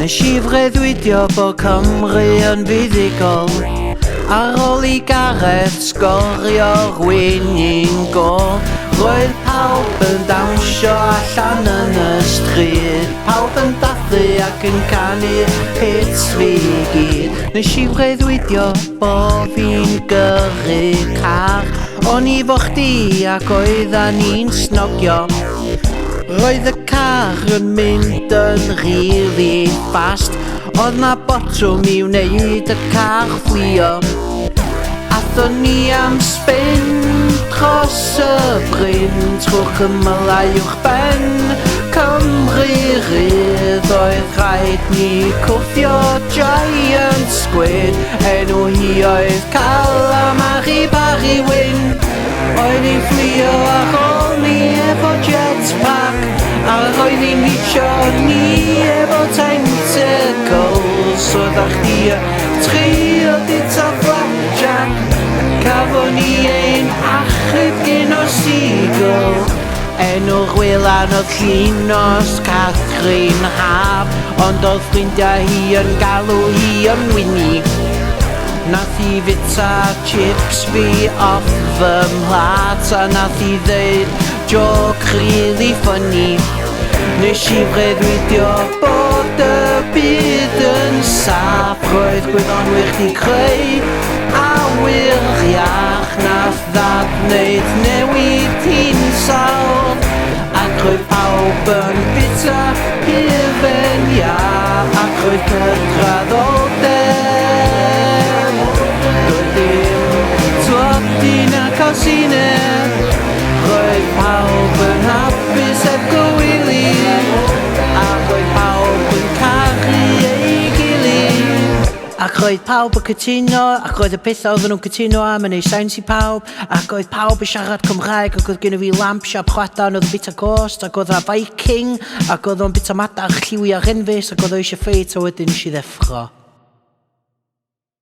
Nes I freuddwydio bod Cymru yn fuddigol ar ôl I Gareth sgorio winning goal. Roedd pawb yn dawnsio allan yn y stryd, pawb yn dathlu ac yn canu hits fi gyd. Nes I freuddwydio bod fi'n gyrru car, o'n I fo chdi ac oeddan ni'n snogio. Roedd y car yn mynd yn rili fast, oedd na botwm I wneud y car fflio. Athon ni am spin dros y bryn, trwch ymlaen uwchben Cymru rydd. Oedd rhaid ni cwffio giant squid, enw hi oedd Calamari Barry Wyn. Oedd ni'n fflio ar ôl ni efo jetpack, a roedd ni'n hitio ni efo tentacles. Oeddach chdi a trio dita flapjack, cafon ni ein achub gyn o seagull. Enw'r wylan oedd Llynos Catherine Haf, ond oedd ffrindiau hi yn galw hi yn Winnie. Nath I fita chips fi off fy mhlat, a nath I ddeud joke really funny. Nes I freuddwydio bod y byd yn saff, roedd gwyddonwyr di creu awyr iach. Nath ddad wneud newid hi'n sawdd, ac roedd pawb yn bita hufen iach, ac roedd cydraddoldeb. Doedd dim tlodi na cosineb, roedd pawb yn hapus heb gywilydd, ac roedd pawb yn caru ei gilydd. Ac roedd pawb yn cytuno, ac roedd y pethau oedden nhw'n cytuno am yn ei sens I pawb, ac oedd pawb yn siarad Cymraeg, ac oedd gen I fi lamp siap chwadan, oedd yn bita ghost, ac oedd a Viking, ac oedd o'n bita madarch lliwi ar enfus, ac oedd o eisiau ffeit, a wedyn nes I ddeffro.